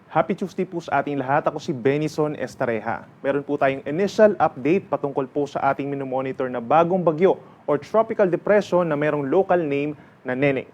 Happy Tuesday po sa ating lahat. Ako si Benison Estareja. Meron po tayong initial update patungkol po sa ating minomonitor na bagong bagyo or tropical depression na merong local name na Neneng.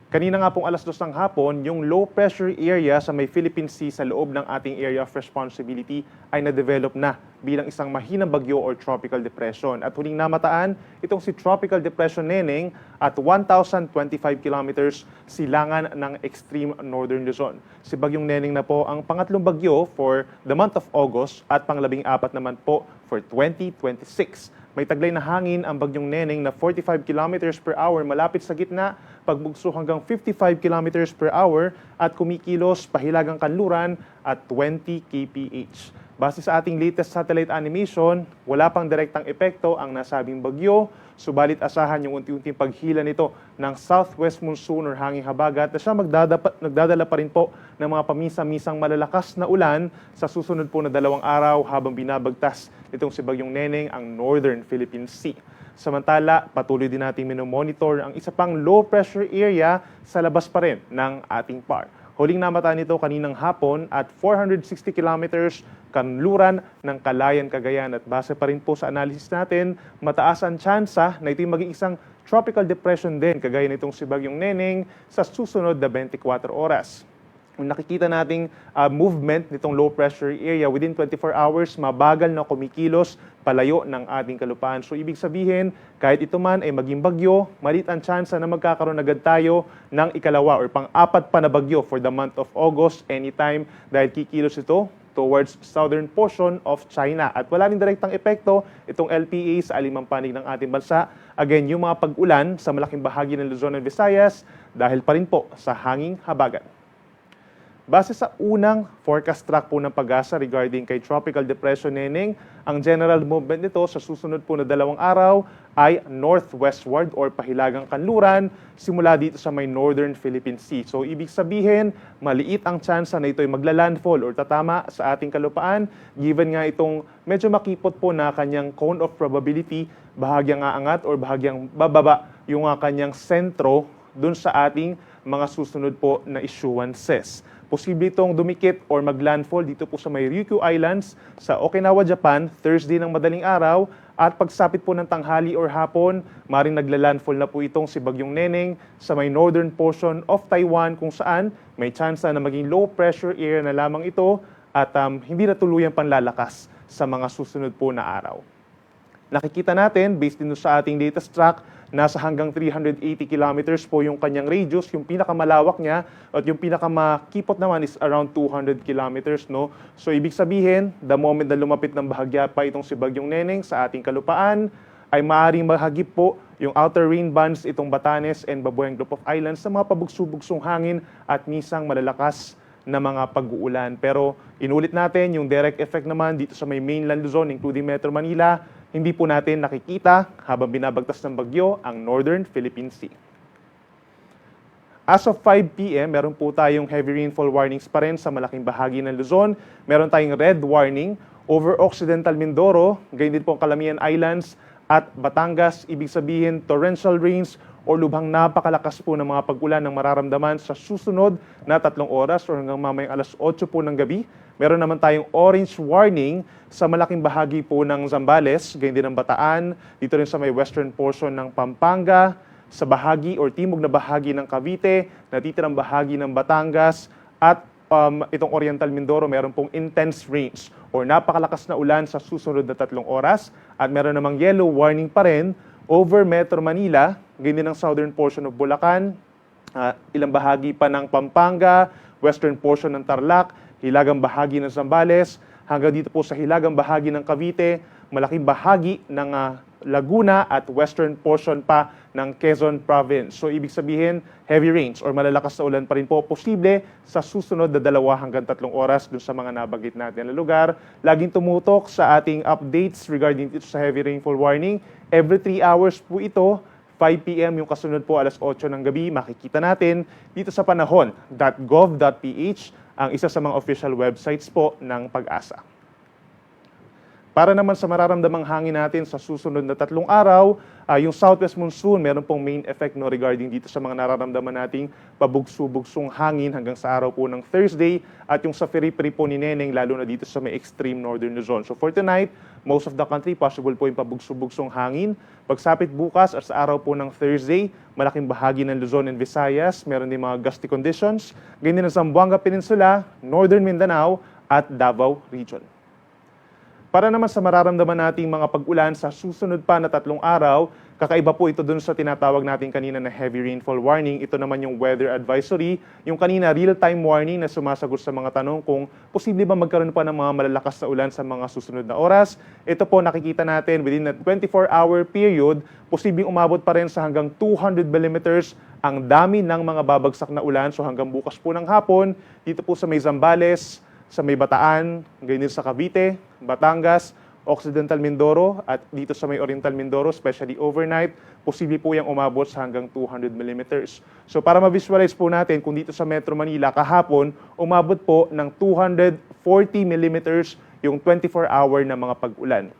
Kanina nga pong alas 2 ng hapon, yung low pressure area sa may Philippine Sea sa loob ng ating area of responsibility ay na-develop na bilang isang mahinang bagyo or tropical depression. At huling namataan, itong si Tropical Depression Neneng at 1,025 kilometers silangan ng extreme northern Luzon. Si Bagyong Neneng na po ang pangatlong bagyo for the month of August at pang-14 naman po for 2026. May taglay na hangin ang Bagyong Neneng na 45 kilometers per hour malapit sa gitna, pagbugso hanggang 55 kilometers per hour at kumikilos pahilagang kanluran at 20 kph. Base sa ating latest satellite animation, wala pang direktang epekto ang nasabing bagyo, subalit asahan yung unti-unting paghila nito ng southwest monsoon or hanging habagat na siya nagdadala pa rin po ng mga pamisa-misang malalakas na ulan sa susunod po na 2 araw habang binabagtas itong si Bagyong Neneng ang northern Philippine Sea. Samantala, patuloy din natin minomonitor ang isa pang low pressure area sa labas pa rin ng ating PAR. Huling namataan nito kaninang hapon at 460 kilometers kanluran ng Calayan, Cagayan. At base pa rin po sa analysis natin, mataas ang tsansa na ito'y maging isang tropical depression din, kagaya nitong si Bagyong Neneng sa susunod na 24 oras. Kung nakikita nating movement nitong low pressure area within 24 hours, mabagal na kumikilos palayo ng ating kalupaan. So ibig sabihin, kahit ito man ay maging bagyo, maliit ang tsansa na magkakaroon agad tayo ng ikalawa or pang-apat pa na bagyo for the month of August anytime dahil kikilos ito towards southern portion of China. At wala rin direktang epekto itong LPA sa alimang panig ng ating bansa. Again, yung mga pag-ulan sa malaking bahagi ng Luzon and Visayas dahil pa rin po sa hanging habagat. Base sa unang forecast track po ng Pag-asa regarding kay Tropical Depression Neneng, ang general movement nito sa susunod po na 2 araw ay northwestward or pahilagang kanluran simula dito sa may northern Philippine Sea. So ibig sabihin, maliit ang tsansa na ito ay magla-landfall or tatama sa ating kalupaan given nga itong medyo makipot po na kanyang cone of probability, bahagyang aangat or bahagyang bababa yung kanyang sentro dun sa ating mga susunod po na issuances. Posible itong dumikit or maglandfall dito po sa may Ryukyu Islands sa Okinawa, Japan, Thursday ng madaling araw at pagsapit po ng tanghali or hapon, maring naglalandfall na po itong si Bagyong Neneng sa may northern portion of Taiwan kung saan may tsansa na maging low pressure area na lamang ito at hindi na tuluyang panlalakas sa mga susunod po na araw. Nakikita natin, based din sa ating latest track, nasa hanggang 380 kilometers po yung kanyang radius, yung pinakamalawak niya, at yung pinakamakipot naman is around 200 kilometers, no? So ibig sabihin, the moment na lumapit ng bahagya pa itong si Bagyong Neneng sa ating kalupaan, ay maaaring mahagip po yung outer rain bands itong Batanes and Babueng Group of Islands sa mga pabugso-bugsong hangin at misang malalakas na mga pag-uulan. Pero inulit natin yung direct effect naman dito sa may mainland Luzon, including Metro Manila, hindi po natin nakikita habang binabagtas ng bagyo ang northern Philippine Sea. As of 5 p.m., meron po tayong heavy rainfall warnings pa rin sa malaking bahagi ng Luzon. Meron tayong red warning over Occidental Mindoro, gayon din po ang Calamian Islands at Batangas. Ibig sabihin, torrential rains o lubhang napakalakas po ng mga pag-ulan ng mararamdaman sa susunod na 3 oras o hanggang mamayang alas 8 po ng gabi. Meron naman tayong orange warning sa malaking bahagi po ng Zambales, gayon din ng Bataan, dito rin sa may western portion ng Pampanga, sa bahagi or timog na bahagi ng Cavite, natitirang bahagi ng Batangas, at itong Oriental Mindoro, meron pong intense rains or napakalakas na ulan sa susunod na 3 oras. At meron namang yellow warning pa rin over Metro Manila, gayon din ng southern portion of Bulacan, ilang bahagi pa ng Pampanga, western portion ng Tarlac, hilagang bahagi ng Zambales, hanggang dito po sa hilagang bahagi ng Cavite, malaking bahagi ng Laguna at western portion pa ng Quezon Province. So ibig sabihin, heavy rains or malalakas na ulan pa rin po posible sa susunod na 2 hanggang 3 oras dun sa mga nabanggit natin na lugar. Laging tumutok sa ating updates regarding dito sa heavy rainfall warning. Every 3 hours po ito, 5 p.m. yung kasunod po alas 8 ng gabi, makikita natin dito sa panahon.gov.ph, ang isa sa mga official websites po ng Pag-asa. Para naman sa mararamdamang hangin natin sa susunod na 3 araw, yung southwest monsoon, meron pong main effect no, regarding dito sa mga nararamdaman nating pabugso-bugsong hangin hanggang sa araw po ng Thursday at yung sa periphery po ni Neneng, lalo na dito sa may extreme northern Luzon. So for tonight, most of the country, possible po yung pabugso-bugsong hangin. Pagsapit bukas at sa araw po ng Thursday, malaking bahagi ng Luzon and Visayas, meron din mga gusty conditions. Ganyan din sa Zamboanga Peninsula, Northern Mindanao at Davao Region. Para naman sa mararamdaman nating mga pag-ulan sa susunod pa na 3 araw, kakaiba po ito dun sa tinatawag natin kanina na heavy rainfall warning. Ito naman yung weather advisory. Yung kanina real-time warning na sumasagot sa mga tanong kung posible ba magkaroon pa ng mga malalakas na ulan sa mga susunod na oras. Ito po nakikita natin within a 24-hour period, posibleng umabot pa rin sa hanggang 200 millimeters ang dami ng mga babagsak na ulan. So hanggang bukas po ng hapon, dito po sa may Zambales, sa may Bataan, ganyan sa Cavite, Batangas, Occidental Mindoro at dito sa may Oriental Mindoro, especially overnight, posible po yung umabot sa hanggang 200 millimeters. So para ma-visualize po natin kung dito sa Metro Manila kahapon, umabot po ng 240 millimeters yung 24-hour na mga pag-ulan.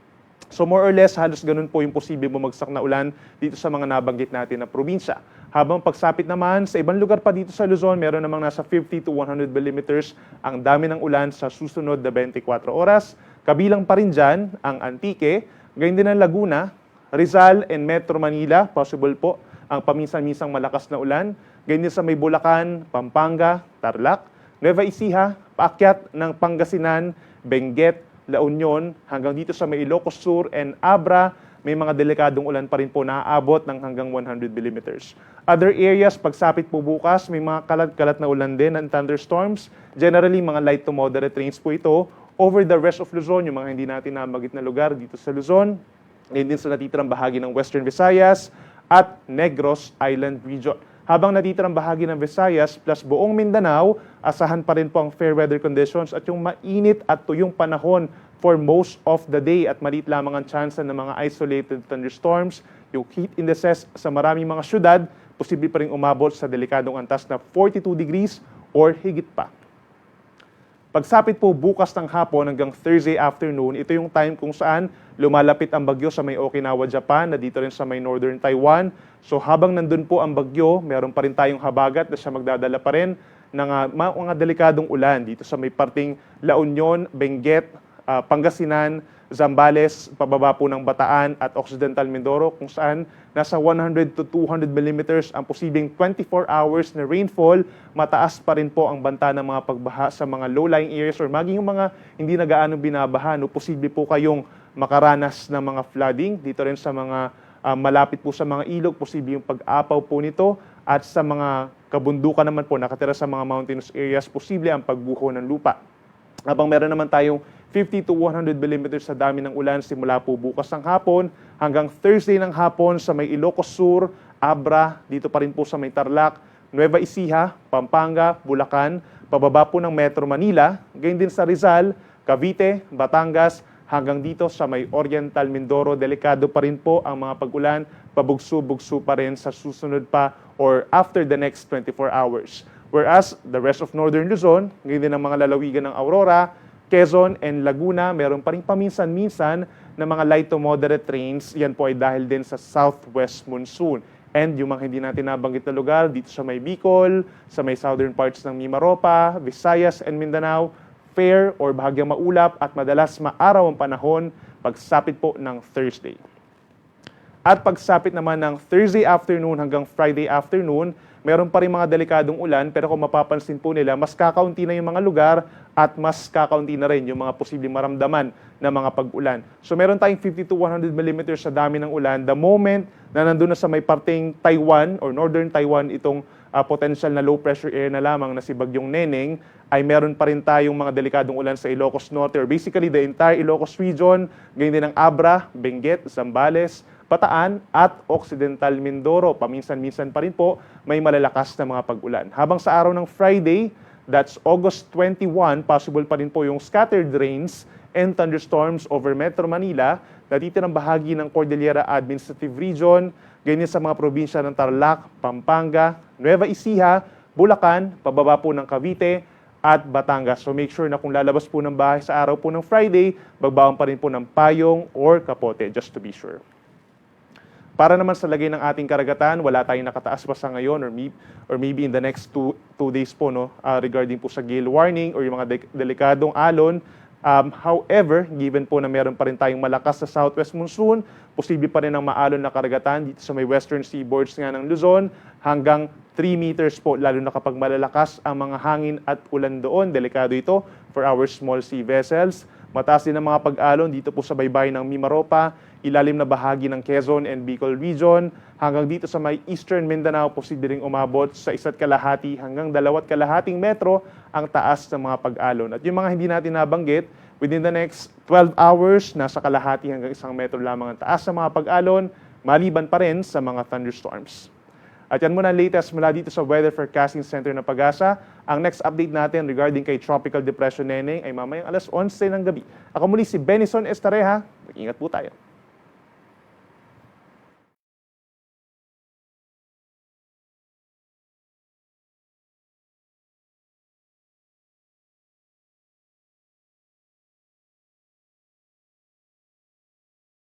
So more or less, halos ganun po yung posible bumagsak na ulan dito sa mga nabanggit natin na probinsya. Habang pagsapit naman, sa ibang lugar pa dito sa Luzon, meron namang nasa 50 to 100 millimeters ang dami ng ulan sa susunod na 24 oras. Kabilang pa rin dyan ang Antique, gayon din ang Laguna, Rizal and Metro Manila, possible po ang paminsan-minsang malakas na ulan. Gayon din sa may Bulacan, Pampanga, Tarlac, Nueva Ecija, paakyat ng Pangasinan, Benguet, La Union, hanggang dito sa may Ilocos Sur and Abra, may mga delikadong ulan pa rin po na aabot ng hanggang 100 millimeters. Other areas, pagsapit po bukas, may mga kalat-kalat na ulan din and thunderstorms. Generally, mga light to moderate rains po ito over the rest of Luzon, yung mga hindi natin nabagit na lugar dito sa Luzon, ngayon din sa natitirang bahagi ng Western Visayas at Negros Island Region. Habang natitirang bahagi ng Visayas plus buong Mindanao, asahan pa rin po ang fair weather conditions at yung mainit at tuyong panahon for most of the day at maliit lamang ang chance ng mga isolated thunderstorms. Yung heat indices sa maraming mga syudad, posible pa rin umabot sa delikadong antas na 42 degrees or higit pa. Pagsapit po bukas ng hapon hanggang Thursday afternoon, ito yung time kung saan lumalapit ang bagyo sa may Okinawa, Japan, na dito rin sa may Northern Taiwan. So habang nandun po ang bagyo, meron pa rin tayong habagat na siya magdadala pa rin ng mga delikadong ulan dito sa may parting La Union, Benguet, Pangasinan, Zambales, pababa po ng Bataan at Occidental Mindoro kung saan nasa 100 to 200 millimeters ang posibleng 24 hours na rainfall. Mataas pa rin po ang banta ng mga pagbaha sa mga low-lying areas or maging yung mga hindi na gaano binabaha. No, posible po kayong makaranas ng mga flooding. Dito rin sa mga malapit po sa mga ilog, posible yung pag-apaw po nito. At sa mga kabundukan naman po, nakatira sa mga mountainous areas, posible ang pagbuho ng lupa. Habang meron naman tayong 50 to 100 millimeters sa dami ng ulan simula po bukas ng hapon hanggang Thursday ng hapon sa may Ilocos Sur, Abra, dito pa rin po sa may Tarlac, Nueva Ecija, Pampanga, Bulacan, pababa po ng Metro Manila, gayon din sa Rizal, Cavite, Batangas, hanggang dito sa may Oriental Mindoro. Delikado pa rin po ang mga pag-ulan, pabugso-bugso pa rin sa susunod pa or after the next 24 hours. Whereas the rest of Northern Luzon, ngayon din ang mga lalawigan ng Aurora, Quezon and Laguna, meron pa rin paminsan-minsan na mga light to moderate rains. Yan po ay dahil din sa southwest monsoon. And yung mga hindi natin nabanggit na lugar, dito sa may Bicol, sa may southern parts ng Mimaropa, Visayas and Mindanao, fair or bahagyang maulap at madalas maaraw ang panahon pagsapit po ng Thursday. At pagsapit naman ng Thursday afternoon hanggang Friday afternoon, meron pa rin mga delikadong ulan, pero kung mapapansin po nila, mas kakaunti na yung mga lugar at mas kakaunti na rin yung mga posibleng maramdaman na mga pag-ulan. So meron tayong 50 to 100 millimeters sa dami ng ulan. The moment na nandun na sa may parting Taiwan or Northern Taiwan itong potential na low pressure area na lamang na si Bagyong Neneng, ay meron pa rin tayong mga delikadong ulan sa Ilocos Norte or basically the entire Ilocos region, ganyan din ang Abra, Benguet, Zambales, Bataan at Occidental Mindoro. Paminsan-minsan pa rin po may malalakas na mga pag-ulan. Habang sa araw ng Friday, that's August 21, possible pa rin po yung scattered rains and thunderstorms over Metro Manila, natitirang bahagi ng Cordillera Administrative Region, ganyan sa mga probinsya ng Tarlac, Pampanga, Nueva Ecija, Bulacan, pababa po ng Cavite, at Batangas. So make sure na kung lalabas po ng bahay sa araw po ng Friday, magbaon pa rin po ng payong or kapote, just to be sure. Para naman sa lagay ng ating karagatan, wala tayong nakataas pa sa ngayon or maybe in the next two days po regarding po sa gale warning or yung mga delikadong alon. However, given po na meron pa rin tayong malakas na southwest monsoon, posible pa rin ang maalon na karagatan dito sa may western seaboards nga ng Luzon hanggang 3 meters po, lalo na kapag malalakas ang mga hangin at ulan doon. Delikado ito for our small sea vessels. Mataas din ang mga pag-alon dito po sa baybayin ng Mimaropa, ilalim na bahagi ng Quezon and Bicol region, hanggang dito sa may Eastern Mindanao, posibleng umabot sa 1.5 hanggang 2.5 metro ang taas ng mga pag-alon. At yung mga hindi natin nabanggit, within the next 12 hours, nasa kalahati hanggang 1 metro lamang ang taas ng mga pag-alon, maliban pa rin sa mga thunderstorms. At yan muna ang latest mula dito sa Weather Forecasting Center ng Pag-asa. Ang next update natin regarding kay Tropical Depression Neneng ay mamayang alas 11 ng gabi. Ako muli si Benison Estareja. Mag-ingat po tayo.